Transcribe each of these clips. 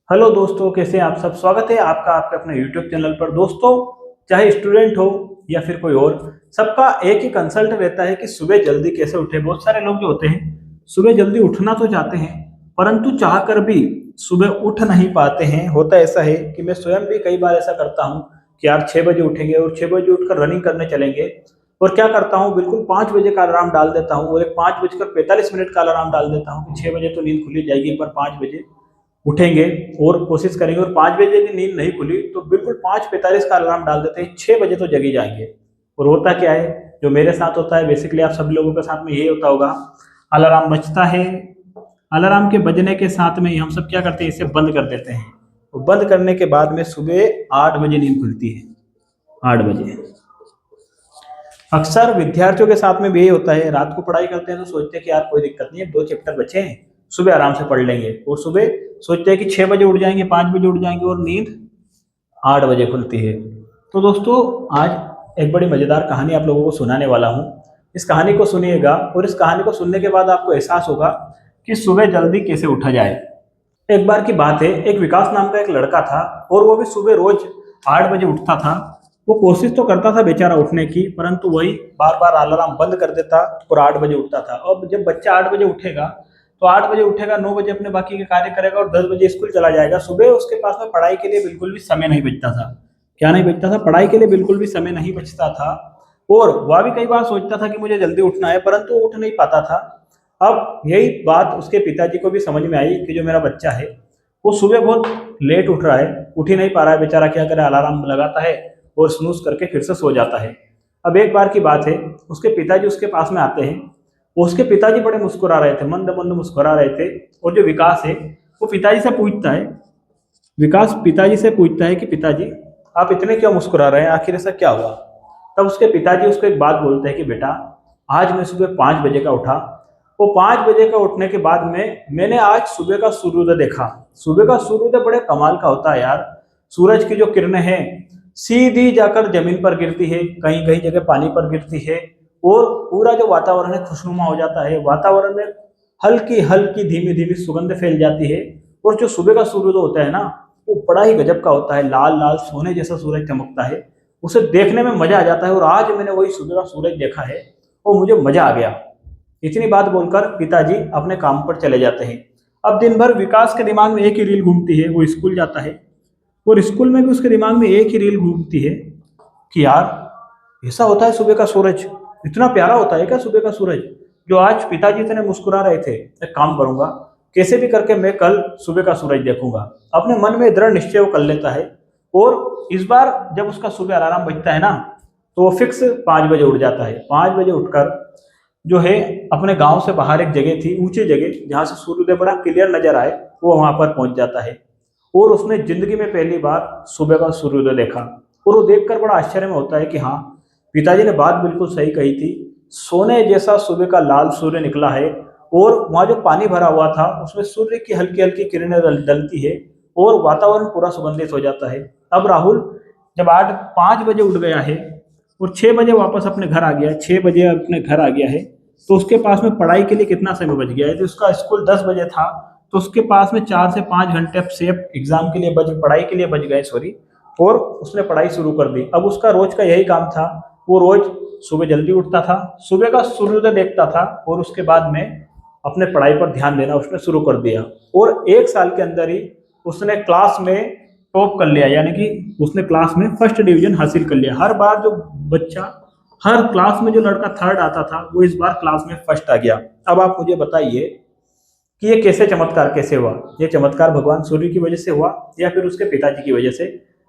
Hello दोस्तों, कैसे हैं आप सब। स्वागत है आपका आपके अपने यूट्यूब चैनल पर। दोस्तों, चाहे स्टूडेंट हो या फिर कोई और, सबका एक ही कंसल्ट रहता है कि सुबह जल्दी कैसे उठे। बहुत सारे लोग जो होते हैं सुबह जल्दी उठना तो चाहते हैं, परंतु चाहकर भी सुबह उठ नहीं पाते हैं। होता ऐसा है कि मैं स्वयं भी कई बार ऐसा करता हूँ कि यार 6 बजे उठेंगे और 6 बजे उठकर रनिंग करने चलेंगे, और क्या करता हूँ, बिल्कुल 5 बजे का अलार्म डाल देता हूँ और एक 5 बजकर 45 मिनट का अलार्म डाल देता हूँ कि 6 बजे तो नींद खुली जाएगी, पर 5 बजे उठेंगे और कोशिश करेंगे। और 5 बजे की नींद नहीं खुली तो बिल्कुल 5:45 का अलार्म डाल देते हैं, 6 बजे तो जगी जाएंगे। और होता क्या है, जो मेरे साथ होता है, बेसिकली आप सभी लोगों के साथ में यही होता होगा। अलार्म बजता है, अलार्म के बजने के साथ में ही हम सब क्या करते हैं, इसे बंद कर देते हैं। और बंद करने के बाद में सुबह 8 बजे नींद खुलती है। 8 बजे अक्सर विद्यार्थियों के साथ में भी यही होता है। रात को पढ़ाई करते हैं तो सोचते हैं कि यार कोई दिक्कत नहीं है, 2 चैप्टर बचे हैं, सुबह आराम से पढ़ लेंगे। और सुबह सोचते हैं कि 6 बजे उठ जाएंगे, 5 बजे उठ जाएंगे, और नींद 8 बजे खुलती है। तो दोस्तों, आज एक बड़ी मजेदार कहानी आप लोगों को सुनाने वाला हूँ। इस कहानी को सुनिएगा और इस कहानी को सुनने के बाद आपको एहसास होगा कि सुबह जल्दी कैसे उठा जाए। एक बार की बात है, एक विकास नाम का एक लड़का था और वो भी सुबह रोज 8 बजे उठता था। वो कोशिश तो करता था बेचारा उठने की, परंतु वही बार बार अलार्म बंद कर देता और 8 बजे उठता था। अब जब बच्चा 8 बजे उठेगा तो 8 बजे उठेगा, 9 बजे अपने बाकी के कार्य करेगा और 10 बजे स्कूल चला जाएगा। सुबह उसके पास में पढ़ाई के लिए बिल्कुल भी समय नहीं बचता था। क्या नहीं बचता था? पढ़ाई के लिए बिल्कुल भी समय नहीं बचता था। और वह भी कई बार सोचता था कि मुझे जल्दी उठना है, परंतु वो उठ नहीं पाता था। अब यही बात उसके पिताजी को भी समझ में आई कि जो मेरा बच्चा है वो सुबह बहुत लेट उठ रहा है, उठ ही नहीं पा रहा है बेचारा। क्या करे, अलार्म लगाता है और स्नूज करके फिर से सो जाता है। अब एक बार की बात है, उसके पिताजी उसके पास में आते हैं। उसके पिताजी बड़े मुस्कुरा रहे थे, मंद मंद मुस्कुरा रहे थे। और जो विकास है वो पिताजी से पूछता है, विकास पिताजी से पूछता है कि पिताजी, आप इतने क्यों मुस्कुरा रहे हैं, आखिर ऐसा क्या हुआ। तब उसके पिताजी उसको एक बात बोलते हैं कि बेटा, आज मैं सुबह 5 बजे का उठा। वो 5 बजे का उठने के बाद में मैंने आज सुबह का सूर्योदय देखा। सुबह का सूर्योदय बड़े कमाल का होता है यार। सूरज की जो किरणें हैं सीधी जाकर जमीन पर गिरती है, कहीं कहीं जगह पानी पर गिरती है, और पूरा जो वातावरण है खुशनुमा हो जाता है। वातावरण में हल्की हल्की धीमी धीमी सुगंध फैल जाती है। और जो सुबह का सूर्योदय होता है ना, वो बड़ा ही गजब का होता है। लाल लाल सोने जैसा सूरज चमकता है, उसे देखने में मजा आ जाता है। और आज मैंने वही सुबह का सूरज देखा है और मुझे मजा आ गया। इतनी बात बोलकर पिताजी अपने काम पर चले जाते हैं। अब दिन भर विकास के दिमाग में एक ही रील घूमती है। वो स्कूल जाता है और स्कूल में भी उसके दिमाग में एक ही रील घूमती है कि यार ऐसा होता है सुबह का सूरज, इतना प्यारा होता है क्या सुबह का सूरज, जो आज पिताजी इतने मुस्कुरा रहे थे। एक काम करूंगा, कैसे भी करके मैं कल सुबह का सूरज देखूंगा। अपने मन में दृढ़ निश्चय वो कर लेता है। और इस बार जब उसका सुबह अलार्म बजता है ना, तो वो फिक्स 5 बजे उठ जाता है। 5 बजे उठकर जो है अपने गांव से बाहर एक जगह थी, ऊंची जगह, जहां से सूर्योदय बड़ा क्लियर नजर आए, वो वहां पर पहुंच जाता है। और उसने जिंदगी में पहली बार सुबह का सूर्योदय देखा। और वो देखकर बड़ा आश्चर्य में होता है कि हाँ, पिताजी ने बात बिल्कुल सही कही थी। सोने जैसा सुबह का लाल सूर्य निकला है, और वहां जो पानी भरा हुआ था उसमें सूर्य की हल्की हल्की किरणें डलती है और वातावरण पूरा सुगंधित हो जाता है। अब राहुल जब 5 बजे उठ गया है और 6 बजे वापस अपने घर आ गया, 6 बजे अपने घर आ गया है, तो उसके पास में पढ़ाई के लिए कितना समय बच गया है। तो उसका स्कूल 10 बजे था, तो उसके पास में 4 से 5 घंटे अब सेफ एग्जाम के लिए पढ़ाई के लिए बच गए, सॉरी। और उसने पढ़ाई शुरू कर दी। अब उसका रोज का यही काम था, वो रोज सुबह जल्दी उठता था, सुबह का सूर्योदय देखता था, और उसके बाद में अपने पढ़ाई पर ध्यान देना उसने शुरू कर दिया। और 1 साल के अंदर ही उसने क्लास में टॉप कर लिया, यानी कि उसने क्लास में फर्स्ट डिवीजन हासिल कर लिया। हर बार जो बच्चा, हर क्लास में जो लड़का थर्ड आता था, वो इस बार क्लास में फर्स्ट आ गया। अब आप मुझे बताइए कि ये कैसे चमत्कार कैसे हुआ। ये चमत्कार भगवान सूर्य की वजह से हुआ या फिर उसके पिताजी की वजह से,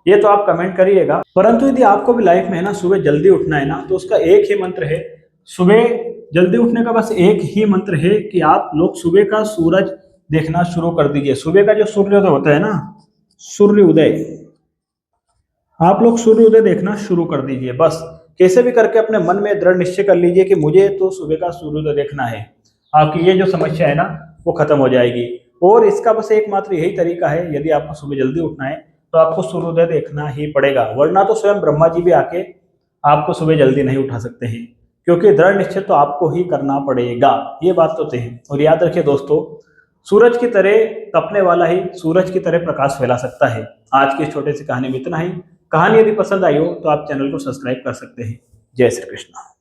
ये तो आप कमेंट करिएगा। परंतु यदि आपको भी लाइफ में है ना सुबह जल्दी उठना है ना, तो उसका एक ही मंत्र है। सुबह जल्दी उठने का बस एक ही मंत्र है कि आप लोग सुबह का सूरज देखना शुरू कर दीजिए। सुबह का जो सूर्योदय होता है ना, सूर्योदय, आप लोग सूर्योदय देखना शुरू कर दीजिए। बस कैसे भी करके अपने मन में दृढ़ निश्चय कर लीजिए कि मुझे तो सुबह का सूर्योदय देखना है। आपकी ये जो समस्या है ना, वो खत्म हो जाएगी। और इसका बस एकमात्र यही तरीका है, यदि आपको सुबह जल्दी उठना है तो आपको सूर्योदय देखना ही पड़ेगा, वरना तो स्वयं ब्रह्मा जी भी आके आपको सुबह जल्दी नहीं उठा सकते हैं, क्योंकि दृढ़ निश्चय तो आपको ही करना पड़ेगा। ये बात तो तय है। और याद रखिए दोस्तों, सूरज की तरह तपने वाला ही सूरज की तरह प्रकाश फैला सकता है। आज की इस छोटे सी कहानी में इतना ही। कहानी यदि पसंद आई हो तो आप चैनल को सब्सक्राइब कर सकते हैं। जय श्री कृष्ण।